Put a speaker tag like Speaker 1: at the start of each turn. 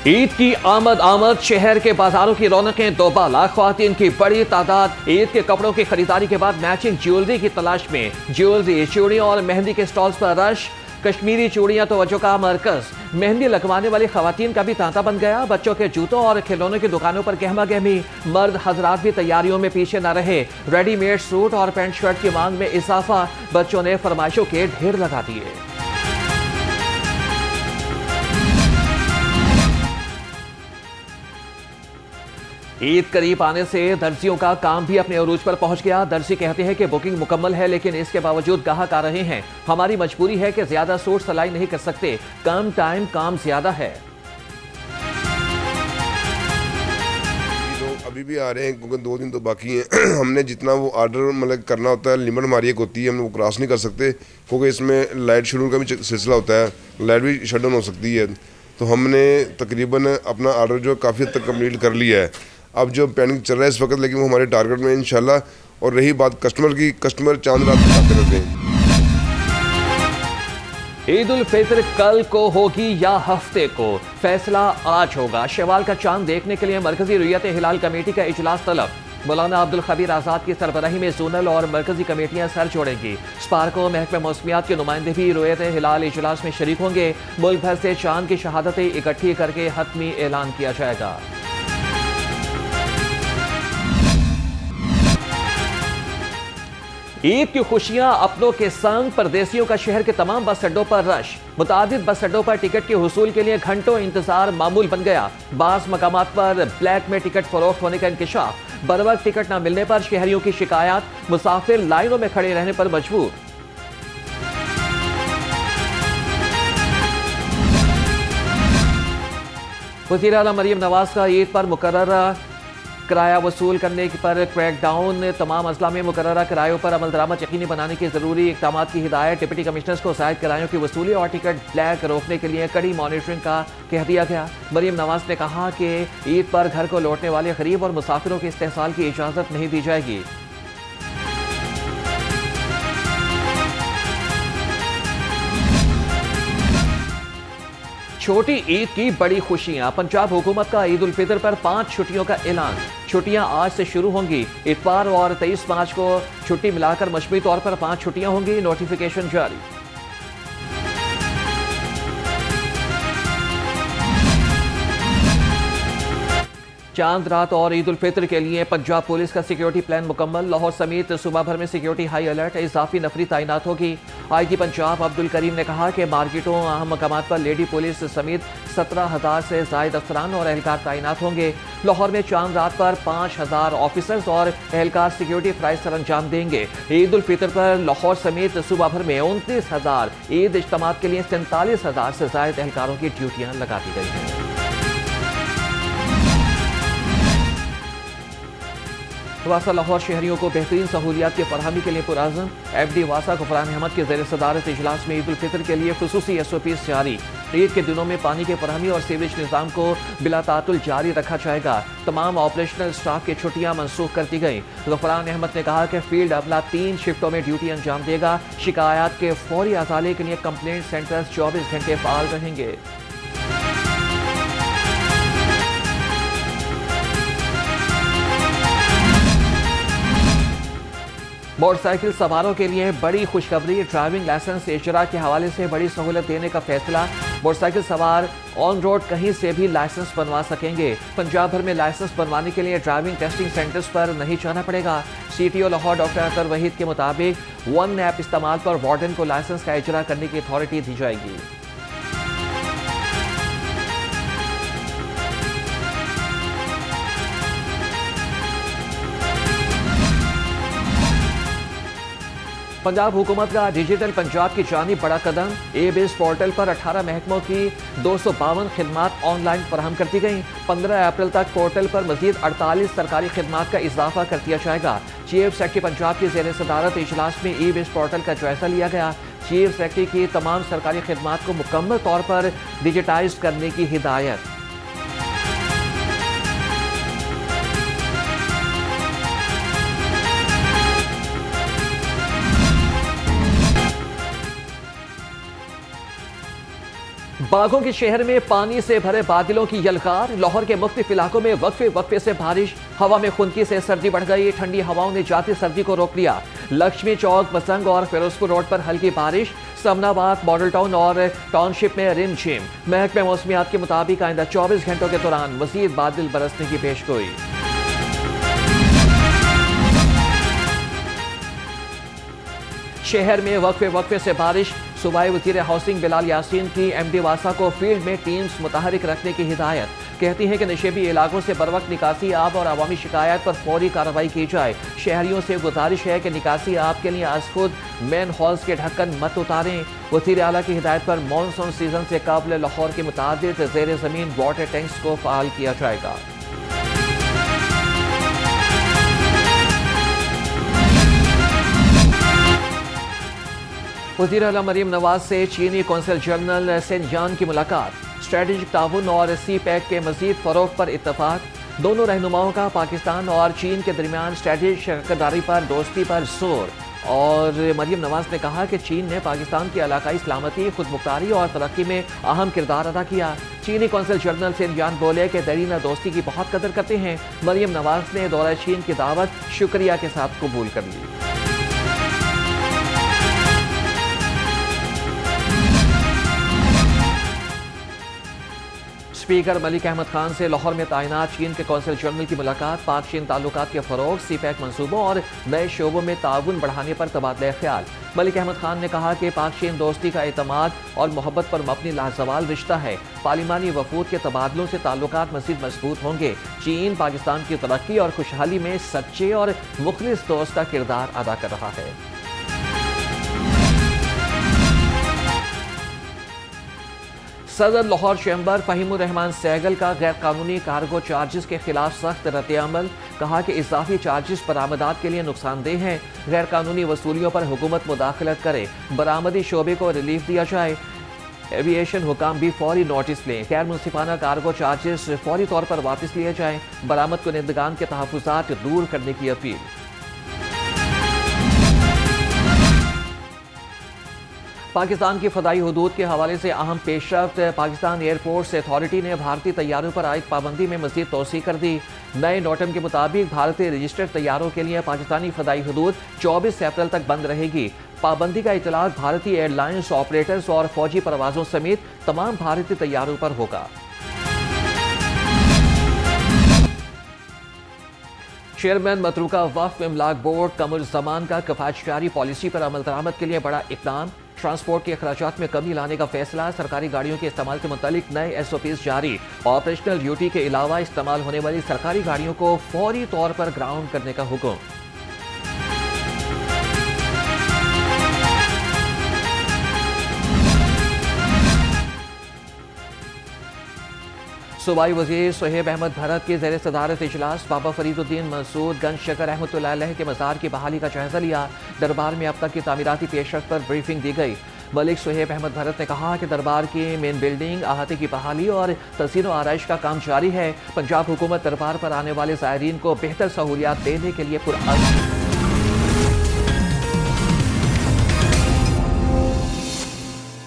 Speaker 1: ईद की आमद आमद, शहर के बाजारों की रौनकें दोबाला। ख्वातीन की बड़ी तादाद ईद के कपड़ों की खरीदारी के बाद मैचिंग ज्वेलरी की तलाश में। ज्वेलरी, चूड़ियों और मेहंदी के स्टॉल्स पर रश। कश्मीरी चूड़ियां तवज्जो का मरकज। मेहंदी लगवाने वाली खवातीन का भी तांता बन गया। बच्चों के जूतों और खिलौनों की दुकानों पर गहमा गहमी। मर्द हजरात भी तैयारियों में पीछे न रहे। रेडीमेड सूट और पैंट शर्ट की मांग में इजाफा। बच्चों ने फरमाइशों के ढेर लगा दिए। ईद करीब आने से दर्जियों का काम भी अपने अरूज पर पहुंच गया। दर्जी कहते हैं कि बुकिंग मुकम्मल है, लेकिन इसके बावजूद ग्राहक आ रहे हैं। हमारी मजबूरी है कि ज्यादा सूट सिलाई नहीं कर सकते, कम टाइम काम ज्यादा है।
Speaker 2: लोग अभी भी आ रहे हैं क्योंकि 2 दिन तो बाकी हैं। हमने जितना वो ऑर्डर मतलब करना होता है, लिमिट हमारी एक होती है, हम वो क्रॉस नहीं कर सकते क्योंकि इसमें लाइट शेड्यूल का भी सिलसिला होता है, लाइट भी शट डाउन हो सकती है। तो हमने तकरीबन अपना ऑर्डर जो काफ़ी हद तक कंप्लीट कर लिया है। अब जो पेंडिंग चल रहा है इस वक्त, लेकिन वो हमारे टारगेट में इंशाल्लाह। और रही बात कस्टमर की, कस्टमर चांद रात तक आते रहते हैं।
Speaker 1: ईद उल फित्र कल को होगी या हफ्ते को, फैसला आज होगा। शवाल का चांद देखने के लिए मरकजी रुयत हिलाल कमेटी का इजलास तलब। मौलाना अब्दुल खबीर आजाद की सरबराही में जोनल और मरकजी कमेटियां सर जोड़ेंगी। स्पार्को महकमे मौसमियात के नुमाइंदे भी रुयत हिलाल इजलास में शरीक होंगे। मुल्क भर से चांद की शहादतें इकट्ठी करके हतमी ऐलान किया जाएगा। ईद की खुशियां अपनों के संग, परदेसियों का शहर के तमाम बस अड्डों पर रश। मुतादिद बस अड्डों पर टिकट के हुसूल के लिए घंटों इंतजार मामूल बन गया। बास मकामात पर ब्लैक में टिकट फरोख्त होने का इंकशाफ। बरवक्त टिकट न मिलने पर शहरियों की शिकायत। मुसाफिर लाइनों में खड़े रहने पर मजबूर। वज़ीर आला मरियम नवाज का ईद पर मुकर्ररा किराया वसूल करने पर क्रैकडाउन। तमाम अजला में मुकर्ररा किरायों पर अमल दरामद यकीनी बनाने की जरूरी इक़दाम की हिदायत। डिप्टी कमिश्नर्स को ज़ायद किरायों की वसूली और टिकट ब्लैक रोकने के लिए कड़ी मॉनिटरिंग का कह दिया गया। मरियम नवाज ने कहा कि ईद पर घर को लौटने वाले गरीब और मुसाफिरों के इस्तेहसाल की इजाज़त नहीं दी जाएगी। छोटी ईद की बड़ी खुशियां। पंजाब हुकूमत का ईद उल फितर पर 5 छुट्टियों का ऐलान। छुट्टियां आज से शुरू होंगी। इतवार और 23 मार्च को छुट्टी मिलाकर मजमूई तौर पर 5 छुट्टियां होंगी। नोटिफिकेशन जारी। चांद रात और ईद उल फित्र के लिए पंजाब पुलिस का सिक्योरिटी प्लान मुकम्मल। लाहौर समेत सूबा भर में सिक्योरिटी हाई अलर्ट। इजाफी नफरी तैनात होगी। आईजी पंजाब अब्दुल करीम ने कहा कि मार्केटों, अहम मकामात पर लेडी पुलिस समेत 17,000 से जायद अफसरान और एहलकार तैनात होंगे। लाहौर में चांद रात पर 5,000 ऑफिसर्स और एहलकार सिक्योरिटी फ्राइज सर अंजाम देंगे। ईद उल फित्र पर लाहौर समेत सूबा भर में 29,000 ईद इज्तिमात के लिए 47,000 से जायद एहलकारों की ड्यूटियां लगा दी गई हैं। वासा लाहौर शहरियों को बेहतरीन सहूलियात की फरहमी के लिए पुराज़म। FD वासा गुफरान अहमद के ज़ेर सदारत इजलास में ईद उल फित्र के लिए खुसूसी SOPs जारी। ईद के दिनों में पानी के फरहमी और सीवरेज निज़ाम को बिला तातुल जारी रखा जाएगा। तमाम ऑपरेशनल स्टाफ की छुट्टियां मनसूख कर दी गई। गुफरान अहमद ने कहा कि फील्ड अमला 3 शिफ्टों में ड्यूटी अंजाम देगा। शिकायत के फौरी अजाले के लिए कंप्लेंट सेंटर्स 24 घंटे फाल रहेंगे। मोटरसाइकिल सवारों के लिए बड़ी खुशखबरी। ड्राइविंग लाइसेंस इजरा के हवाले से बड़ी सहूलत देने का फैसला। मोटरसाइकिल सवार ऑन रोड कहीं से भी लाइसेंस बनवा सकेंगे। पंजाब भर में लाइसेंस बनवाने के लिए ड्राइविंग टेस्टिंग सेंटर्स पर नहीं जाना पड़ेगा। CTO लाहौर डॉक्टर अतर वहीद के मुताबिक वन ऐप इस्तेमाल पर वार्डन को लाइसेंस का इजरा करने की अथॉरिटी दी जाएगी। पंजाब हुकूमत का डिजिटल पंजाब की जानिब बड़ा कदम। E-Biz पोर्टल पर 18 महकमों की 252 खिदमात ऑनलाइन फराहम कर दी गई। 15 अप्रैल तक पोर्टल पर मजीद 48 सरकारी खिदमात का इजाफा कर दिया जाएगा। चीफ सेक्रेटरी पंजाब की ज़ेर सदारत इजलास में E-Biz पोर्टल का जायजा लिया गया। चीफ सेक्रेटरी की तमाम सरकारी खिदमात को मुकम्मल तौर पर डिजिटाइज करने की हिदायत। बागों के शहर में पानी से भरे बादलों की यलकार। लाहौर के मुख्तलिफ इलाकों में वक्फे से बारिश। हवा में खुनकी से सर्दी बढ़ गई। ठंडी हवाओं ने जाती सर्दी को रोक लिया। लक्ष्मी चौक, बसंग और फिरोजपुर रोड पर हल्की बारिश। समनाबाद, मॉडल टाउन और टाउनशिप में रिमझिम। महकमे मौसमियात के मुताबिक आइंदा 24 घंटों के दौरान मजीद बादल बरसने की पेशगोई। शहर में वक्फे से बारिश। सूबाई वज़ीर हाउसिंग बिलाल यासीन की MD वासा को फील्ड में टीम्स मुतहरिक रखने की हिदायत। कहती हैं कि नशेबी इलाकों से बर वक्त निकासी आब और अवामी शिकायत पर फौरी कार्रवाई की जाए। शहरियों से गुजारिश है कि निकासी आब के लिए आज खुद मेन हॉल्स के ढक्कन मत उतारें। वज़ीर आला की हिदायत पर मानसून सीजन से कबल लाहौर के मुतादिद ज़ेर ज़मीन वाटर टैंक्स को फ़ाल किया जाएगा। वज़ीर आला मरीम नवाज से चीनी कौंसल जनरल सेंजान की मुलाकात। स्ट्रेटेजिक ताउन और CPEC के मज़ीद फ़रोग़ पर इत्तफ़ाक। दोनों रहनुमाओं का पाकिस्तान और चीन के दरमियान स्ट्रेटेजिक शराकतदारी पर दोस्ती पर जोर। और मरीम नवाज ने कहा कि चीन ने पाकिस्तान की इलाकाई सलामती, खुदमुख्तारी और तरक्की में अहम किरदार अदा किया। चीनी कौंसल जनरल सेंजान बोले कि दरीना दोस्ती की बहुत कदर करते हैं। मरीम नवाज ने दौरा चीन की दावत शुक्रिया के साथ कबूल कर ली। स्पीकर मलिक अहमद खान से लाहौर में तैनात चीन के कौंसल जनरल की मुलाकात। पाक चीन ताल्लुकात के फरोग, CPEC मंसूबों और नए शोबों में ताउन बढ़ाने पर तबादला ख्याल। मलिक अहमद खान ने कहा कि पाक चीन दोस्ती का एतमाद और मोहब्बत पर मबनी लाजवाल रिश्ता है। पार्लिमानी वफूद के तबादलों से ताल्लुकात मज़ीद मजबूत होंगे। चीन पाकिस्तान की तरक्की और खुशहाली में सच्चे और मुखलिस दोस्त का किरदार अदा कर रहा है। सदर लाहौर चैम्बर फ़हीमुर रहमान सहगल का गैर कानूनी कार्गो चार्जेस के खिलाफ सख्त रद्द-ए-अमल। कहा कि इजाफी चार्जेस बरामदात के लिए नुकसानदेह हैं। गैर कानूनी वसूलियों पर हुकूमत मुदाखलत करे। बरामदी शोबे को रिलीफ दिया जाए। एविएशन हुकाम भी फौरी नोटिस लें। गैर मुनसिफाना कार्गो चार्जेस फौरी तौर पर वापस लिए जाएँ। बरामद कुनिंदगान के तहफ़्फ़ुज़ात दूर करने की अपील। पाकिस्तान की फ़दाई हुदूद के हवाले से अहम पेशरफ्त। पाकिस्तान एयरपोर्ट्स अथॉरिटी ने भारतीय तैयारों पर आयद पाबंदी में मज़ीद तोसी कर दी। नए नोटम के मुताबिक भारतीय रजिस्टर्ड तैयारों के लिए पाकिस्तानी फ़दाई हुदूद 24 अप्रैल तक बंद रहेगी। पाबंदी का इतलाक भारतीय एयरलाइंस ऑपरेटर्स और फौजी परवाज़ों समेत तमाम भारतीय तैयारों पर होगा। चेयरमैन मतरूका वक्फ इमलाक बोर्ड कमर ज़मान का किफ़ायतकारी पॉलिसी पर अमल दरामद के लिए बड़ा इक़दाम। ट्रांसपोर्ट के अखराजात में कमी लाने का फैसला। सरकारी गाड़ियों के इस्तेमाल के मुतालिक नए SOPs जारी। ऑपरेशनल ड्यूटी के अलावा इस्तेमाल होने वाली सरकारी गाड़ियों को फौरी तौर पर ग्राउंड करने का हुक्म। सूबाई वज़ीर सुहेब अहमद भरत के ज़ेर सदारत इजलास। बाबा फरीदुद्दीन मंसूर गंज शकर रहमतुल्लाह अलैह के मज़ार की बहाली का जायजा लिया। दरबार में अब तक की तामीराती पेशरफ्त पर ब्रीफिंग दी गई। मलिक सुहेब अहमद भरत ने कहा कि दरबार की मेन बिल्डिंग, अहाते की बहाली और तज़ीन व आराइश का काम जारी है। पंजाब हुकूमत दरबार पर आने वाले ज़ायरीन को बेहतर सहूलियात देने के लिए पुरअज़्म